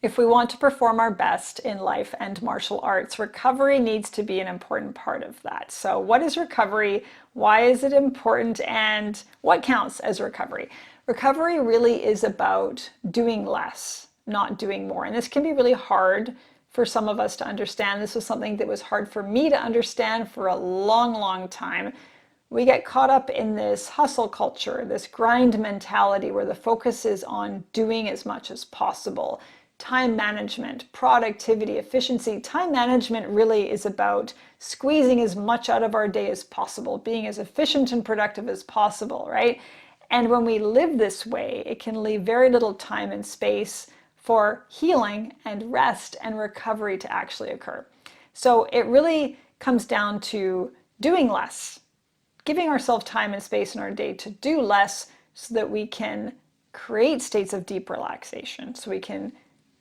If we want to perform our best in life and martial arts, recovery needs to be an important part of that. So what is recovery? Why is it important? And what counts as recovery? Recovery really is about doing less, not doing more. And this can be really hard for some of us to understand. This was something that was hard for me to understand for a long, long time. We get caught up in this hustle culture, this grind mentality where the focus is on doing as much as possible. Time management, productivity, efficiency. Time management really is about squeezing as much out of our day as possible, being as efficient and productive as possible, right? And when we live this way, it can leave very little time and space for healing and rest and recovery to actually occur. So it really comes down to doing less, giving ourselves time and space in our day to do less so that we can create states of deep relaxation, so we can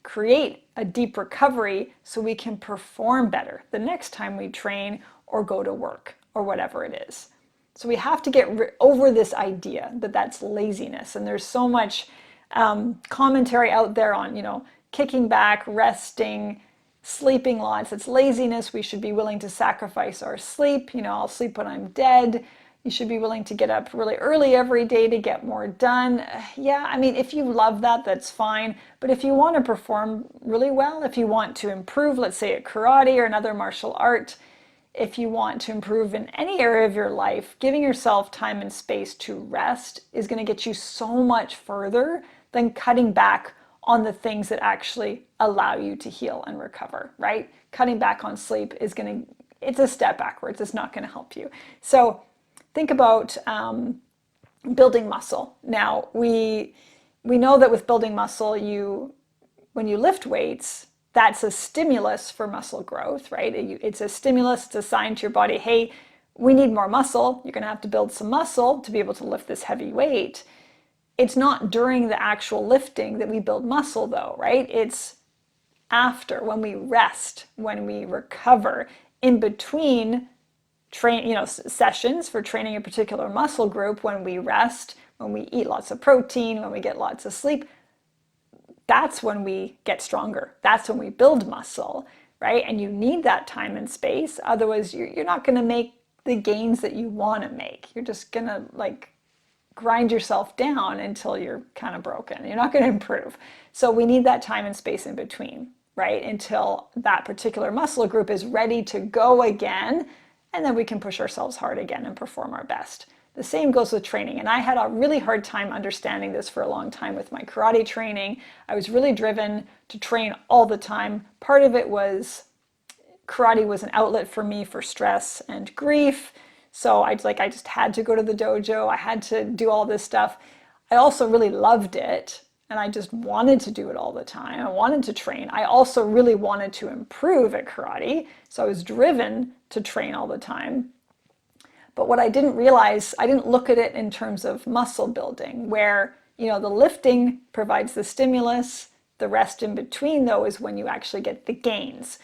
create a deep recovery so we can perform better the next time we train or go to work or whatever it is. So we have to get over this idea that that's laziness. And there's so much commentary out there on, kicking back, resting, sleeping lots. It's laziness. We should be willing to sacrifice our sleep. I'll sleep when I'm dead. You should be willing to get up really early every day to get more done. Yeah, I mean, if you love that, that's fine. But if you want to perform really well, if you want to improve, let's say at karate or another martial art, if you want to improve in any area of your life, giving yourself time and space to rest is going to get you so much further than cutting back on the things that actually allow you to heal and recover, right? Cutting back on sleep is it's a step backwards. It's not going to help you. So think about building muscle. Now, we know that with building muscle, when you lift weights, that's a stimulus for muscle growth, right? It's a stimulus. It's a sign to your body, hey, we need more muscle. You're going to have to build some muscle to be able to lift this heavy weight. It's not during the actual lifting that we build muscle, though, right? It's after, when we rest, when we recover, in between sessions for training a particular muscle group, when we rest, when we eat lots of protein, when we get lots of sleep, that's when we get stronger. That's when we build muscle, right? And you need that time and space. Otherwise, you're not going to make the gains that you want to make. You're just going to grind yourself down until you're kind of broken. You're not going to improve. So we need that time and space in between, right? Until that particular muscle group is ready to go again. And then we can push ourselves hard again and perform our best. The same goes with training. And I had a really hard time understanding this for a long time with my karate training. I was really driven to train all the time. Part of it was karate was an outlet for me for stress and grief. So I just had to go to the dojo. I had to do all this stuff. I also really loved it. And I just wanted to do it all the time. I wanted to train. I also really wanted to improve at karate. So I was driven to train all the time. But what I didn't realize, I didn't look at it in terms of muscle building, where, the lifting provides the stimulus. The rest in between, though, is when you actually get the gains.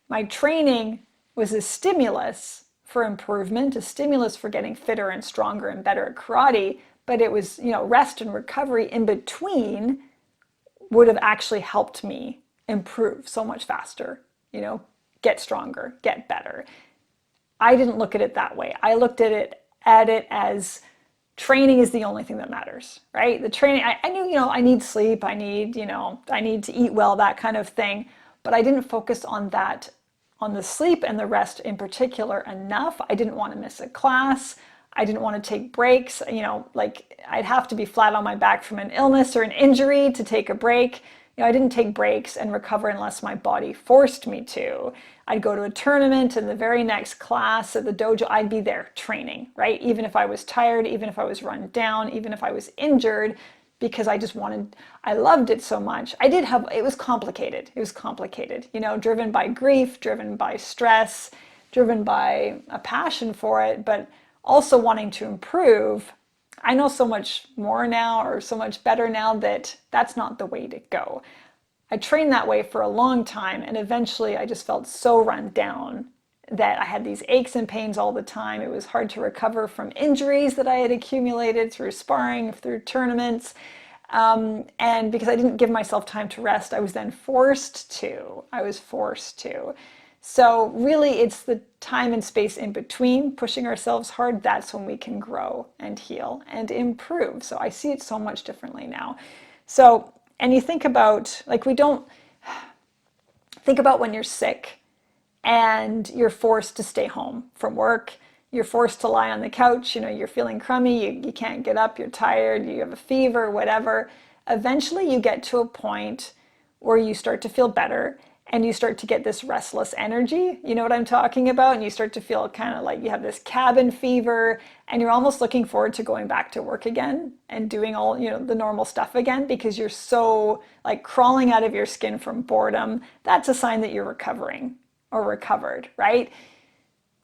My training was a stimulus for improvement, a stimulus for getting fitter and stronger and better at karate. But it was, rest and recovery in between would have actually helped me improve so much faster, get stronger, get better. I didn't look at it that way. I looked at it as training is the only thing that matters, right? The training, I knew, I need sleep, I need to eat well, that kind of thing. But I didn't focus on that, on the sleep and the rest in particular enough. I didn't want to miss a class. I didn't want to take breaks. I'd have to be flat on my back from an illness or an injury to take a break. I didn't take breaks and recover unless my body forced me to. I'd go to a tournament, and the very next class at the dojo, I'd be there training, right? Even if I was tired, even if I was run down, even if I was injured, because I loved it so much. It was complicated. It was complicated, driven by grief, driven by stress, driven by a passion for it, but also wanting to improve. I know so much more now, or so much better now, that that's not the way to go. I trained that way for a long time, and eventually I just felt so run down that I had these aches and pains all the time. It was hard to recover from injuries that I had accumulated through sparring, through tournaments. And because I didn't give myself time to rest, I was then forced to. I was forced to. So really, it's the time and space in between pushing ourselves hard. That's when we can grow and heal and improve. So I see it so much differently now. So, and you think about, like, we don't think about when you're sick and you're forced to stay home from work. You're forced to lie on the couch, you're feeling crummy, you can't get up, you're tired, you have a fever, whatever. Eventually you get to a point where you start to feel better and you start to get this restless energy. You know what I'm talking about? And you start to feel kind of like you have this cabin fever and you're almost looking forward to going back to work again and doing all, the normal stuff again because you're so like crawling out of your skin from boredom. That's a sign that you're recovering or recovered, right?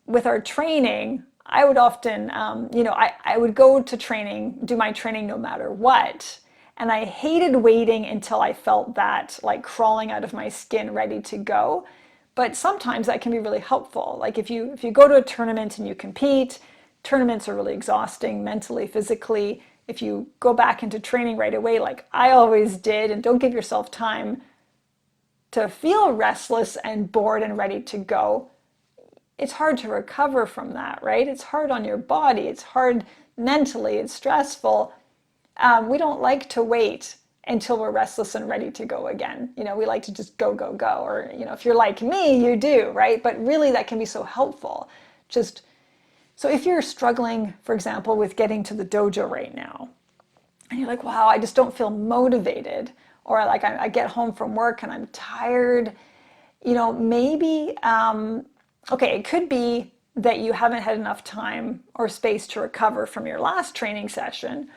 With our training, I would often, I would go to training, do my training no matter what. And I hated waiting until I felt that like crawling out of my skin ready to go. But sometimes that can be really helpful. Like if you go to a tournament and you compete, tournaments are really exhausting mentally, physically. If you go back into training right away, like I always did, and don't give yourself time to feel restless and bored and ready to go, it's hard to recover from that, right? It's hard on your body. It's hard mentally. It's stressful. We don't like to wait until we're restless and ready to go again. We like to just go, go, go. Or, if you're like me, you do, right? But really that can be so helpful. So if you're struggling, for example, with getting to the dojo right now, and you're like, wow, I just don't feel motivated, or like I get home from work and I'm tired, maybe, okay, it could be that you haven't had enough time or space to recover from your last training session.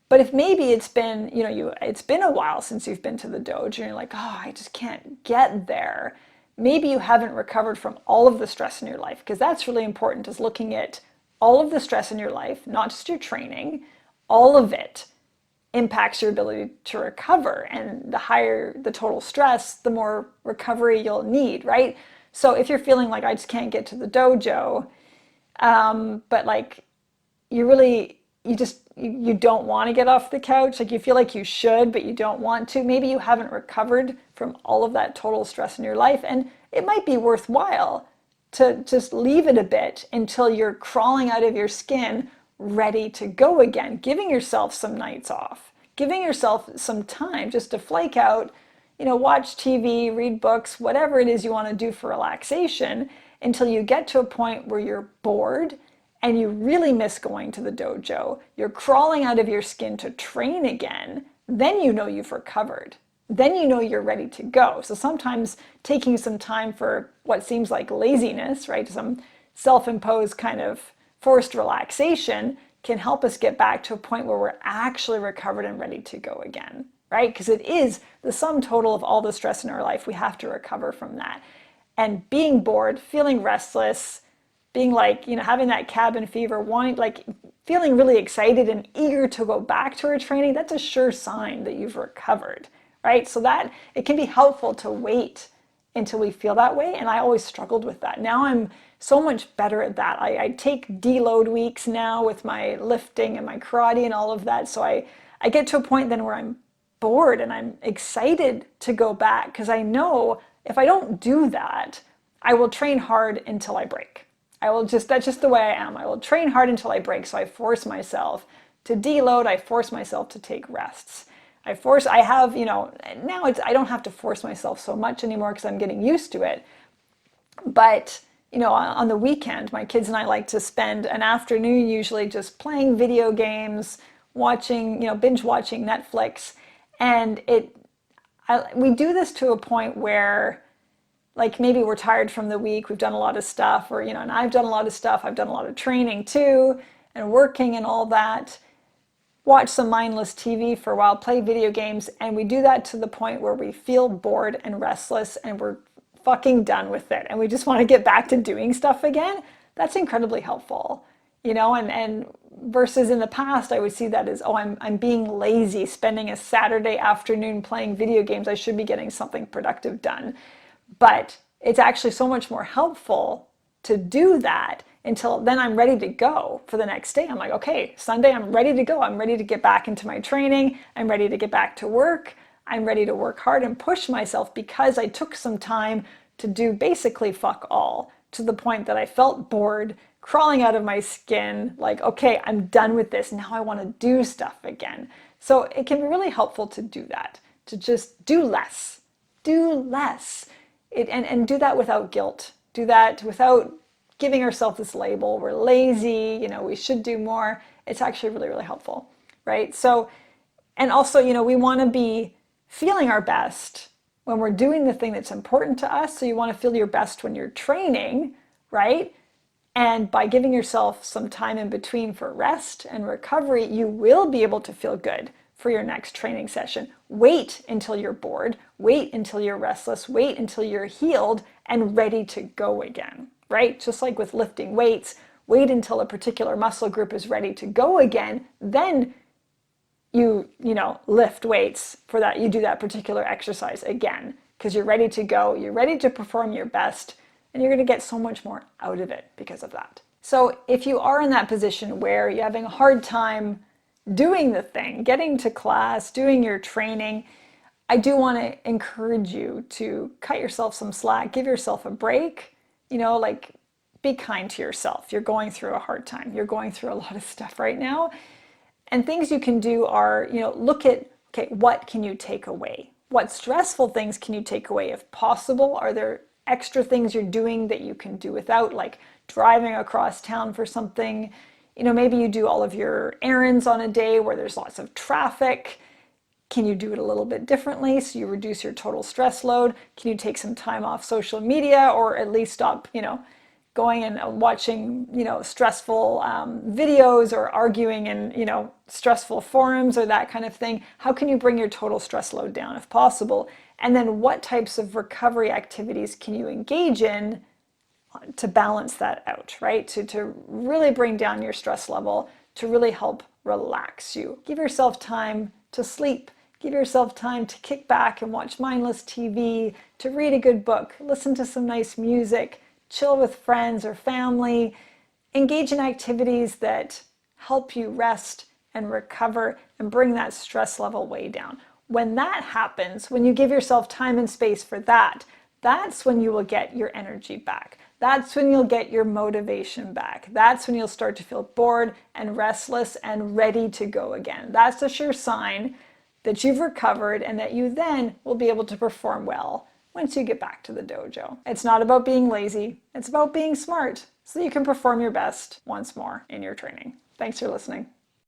But if maybe it's been, it's been a while since you've been to the dojo and you're like, oh, I just can't get there. Maybe you haven't recovered from all of the stress in your life, because that's really important, is looking at all of the stress in your life, not just your training. All of it impacts your ability to recover. And the higher the total stress, the more recovery you'll need, right? So if you're feeling like I just can't get to the dojo, but like you don't want to get off the couch, like you feel like you should, but you don't want to, maybe you haven't recovered from all of that total stress in your life. And it might be worthwhile to just leave it a bit until you're crawling out of your skin, ready to go again, giving yourself some nights off, giving yourself some time just to flake out, watch TV, read books, whatever it is you want to do for relaxation, until you get to a point where you're bored and you really miss going to the dojo. You're crawling out of your skin to train again. Then you've recovered. Then you're ready to go. So sometimes taking some time for what seems like laziness, right, some self-imposed kind of forced relaxation, can help us get back to a point where we're actually recovered and ready to go again. Right? Because it is the sum total of all the stress in our life. We have to recover from that. And being bored, feeling restless, being like, having that cabin fever, feeling really excited and eager to go back to our training, that's a sure sign that you've recovered, right? So that it can be helpful to wait until we feel that way. And I always struggled with that. Now I'm so much better at that. I take deload weeks now with my lifting and my karate and all of that. So I get to a point then where I'm bored and I'm excited to go back, because I know if I don't do that, I will train hard until I break. That's just the way I am. I will train hard until I break. So I force myself to deload. I force myself to take rests. I don't have to force myself so much anymore because I'm getting used to it. But, on the weekend, my kids and I like to spend an afternoon usually just playing video games, watching, binge watching Netflix. And we do this to a point where, like, maybe we're tired from the week, we've done a lot of stuff, or, and I've done a lot of stuff, I've done a lot of training too, and working and all that, watch some mindless TV for a while, play video games, and we do that to the point where we feel bored and restless and we're fucking done with it and we just want to get back to doing stuff again. That's incredibly helpful, and versus in the past, I would see that as, oh, I'm being lazy, spending a Saturday afternoon playing video games. I should be getting something productive done. But it's actually so much more helpful to do that until then I'm ready to go for the next day. I'm like, okay, Sunday, I'm ready to go. I'm ready to get back into my training. I'm ready to get back to work. I'm ready to work hard and push myself because I took some time to do basically fuck all, to the point that I felt bored, crawling out of my skin, like, okay, I'm done with this. Now I want to do stuff again. So it can be really helpful to do that, to just do less. Do less. And do that without guilt. Do that without giving ourselves this label. We're lazy, we should do more. It's actually really, really helpful, right? So, and also, we want to be feeling our best when we're doing the thing that's important to us. So you want to feel your best when you're training, right? And by giving yourself some time in between for rest and recovery, you will be able to feel good for your next training session. Wait until you're bored, wait until you're restless, wait until you're healed and ready to go again, right? Just like with lifting weights, wait until a particular muscle group is ready to go again, then you lift weights for that, you do that particular exercise again, because you're ready to go, you're ready to perform your best, and you're going to get so much more out of it because of that. So if you are in that position where you're having a hard time doing the thing, getting to class, doing your training, I do want to encourage you to cut yourself some slack, give yourself a break, like be kind to yourself. You're going through a hard time. You're going through a lot of stuff right now. And things you can do are, look at, okay, what can you take away? What stressful things can you take away if possible? Are there extra things you're doing that you can do without, like driving across town for something? Maybe you do all of your errands on a day where there's lots of traffic. Can you do it a little bit differently so you reduce your total stress load? Can you take some time off social media, or at least stop, going and watching, stressful videos, or arguing in, stressful forums or that kind of thing? How can you bring your total stress load down if possible? And then what types of recovery activities can you engage in to balance that out, right? To really bring down your stress level, to really help relax you. Give yourself time to sleep. Give yourself time to kick back and watch mindless TV, to read a good book, listen to some nice music, chill with friends or family, engage in activities that help you rest and recover and bring that stress level way down. When that happens, when you give yourself time and space for that, that's when you will get your energy back. That's when you'll get your motivation back. That's when you'll start to feel bored and restless and ready to go again. That's a sure sign that you've recovered and that you then will be able to perform well once you get back to the dojo. It's not about being lazy. It's about being smart so that you can perform your best once more in your training. Thanks for listening.